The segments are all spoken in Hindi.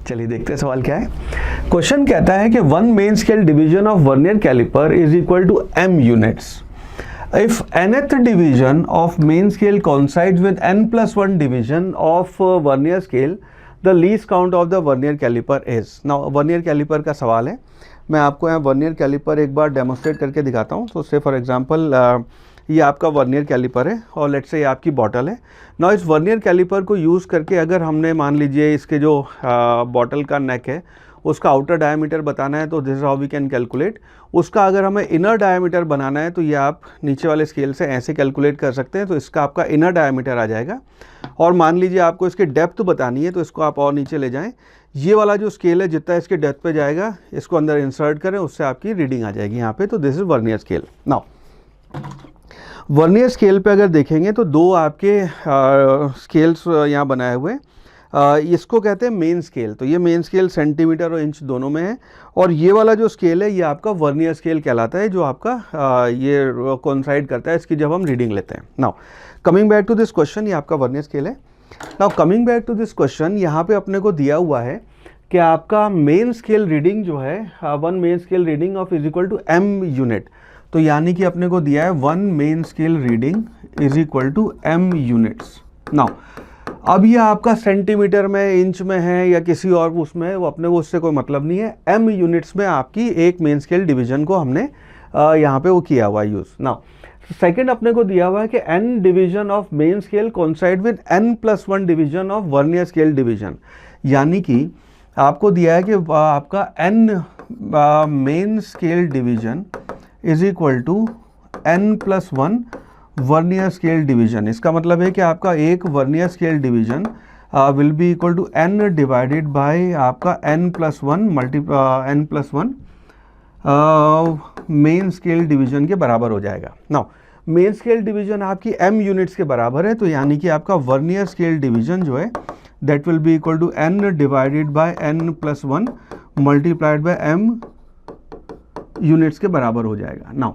चलिए देखते हैं सवाल क्या है। क्वेश्चन कहता है कि one main scale division of vernier calliper is equal to m units. If nth division of main scale coincides with n+1 division of vernier scale, the least count of the vernier caliper is। Now vernier caliper का सवाल है, मैं आपको यहाँ वर्नियर कैलिपर एक बार डेमोस्ट्रेट करके दिखाता हूँ। तो से फॉर एग्जांपल ये आपका वर्नियर कैलिपर है और लेट्स से ये आपकी बॉटल है। नाउ इस वर्नियर कैलिपर को यूज़ करके अगर हमने मान लीजिए इसके जो बॉटल का नेक है उसका आउटर डायमीटर बताना है, तो this is how we can calculate. उसका अगर हमें इनर डायमीटर बनाना है तो ये आप नीचे वाले स्केल से ऐसे कैलकुलेट कर सकते हैं। तो इसका आपका इनर डायमीटर आ जाएगा। और मान लीजिए आपको इसकी डेप्थ बतानी है तो इसको आप और नीचे ले जाएं। ये वाला जो स्केल है जितना इसके डेप्थ पे जाएगा इसको अंदर इंसर्ट करें, उससे आपकी रीडिंग आ जाएगी यहाँ पे। तो this is vernier scale. Now vernier scale पे अगर देखेंगे तो दो आपके स्केल्स यहाँ बनाए हुए हैं। इसको कहते हैं मेन स्केल। तो ये मेन स्केल सेंटीमीटर और इंच दोनों में है। और ये वाला जो स्केल है ये आपका वर्नियर स्केल कहलाता है, जो आपका ये कोइंसाइड करता है इसकी जब हम रीडिंग लेते हैं। Now coming back to this question, ये आपका वर्नियर स्केल है। Now coming back to this question, यहाँ पे अपने को दिया हुआ है कि आपका मेन स्केल रीडिंग जो है one main scale reading of is equal to m unit. तो यानी कि अपने को दिया है one main scale reading is equal to m units. Now अब ये आपका सेंटीमीटर में, इंच में है या किसी और उसमें है, वो अपने को उससे कोई मतलब नहीं है। m यूनिट्स में आपकी एक मेन स्केल डिवीजन को हमने यहाँ पे वो किया हुआ यूज़। नाउ सेकंड अपने को दिया हुआ है कि n division of main scale coincide with n+1 division of vernier scale division. यानी कि आपको दिया है कि आपका n main scale division is equal to n+1 vernier scale division. इसका मतलब है कि आपका एक vernier scale division will be equal to n divided by आपका n+1 मेन स्केल डिवीजन के बराबर हो जाएगा। नाउ मेन स्केल डिवीजन आपकी m यूनिट्स के बराबर है, तो यानी कि आपका वर्नियर स्केल डिवीजन जो है that will be equal to n divided by n+1 multiplied by m units के बराबर हो जाएगा। नाउ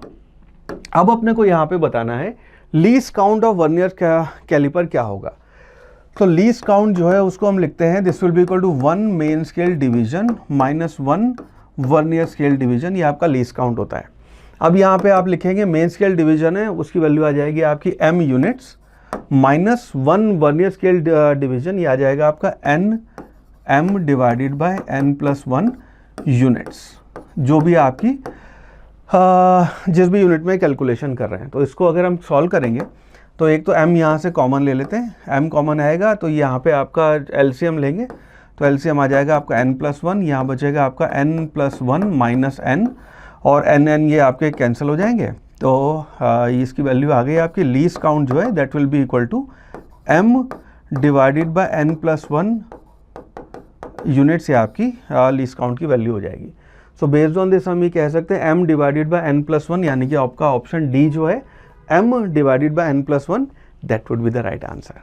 अब अपने को यहाँ पे बताना है least count of vernier calliper क्या होगा। तो लीस्ट काउंट जो है उसको हम लिखते हैं this will be equal to one main scale division minus one vernier scale division. ये आपका लीस्ट काउंट होता है। अब यहाँ पे आप लिखेंगे मेन स्केल डिवीजन है, उसकी वैल्यू आ जाएगी आपकी m units minus one vernier scale division, ये आ जाएगा आपका m divided by n+1 units, जो भी आपकी जिस भी यूनिट में कैलकुलेशन कर रहे हैं। तो इसको अगर हम सॉल्व करेंगे तो एक तो m यहाँ से कॉमन ले लेते हैं, m कॉमन आएगा तो यहाँ पे आपका एलसीएम लेंगे तो एलसीएम आ जाएगा आपका n+1, यहाँ बचेगा आपका n+1 माइनस n और n ये आपके कैंसिल हो जाएंगे। तो इसकी वैल्यू आ गई आपकी लीस्ट काउंट जो है that will be equal to m divided by n+1 unit से आपकी लीस्ट काउंट की वैल्यू हो जाएगी। सो बेस्ड ऑन दिस हम ये कह सकते हैं m डिवाइडेड बाय n+1, यानी कि आपका ऑप्शन डी जो है m divided by n+1 that would be the right answer.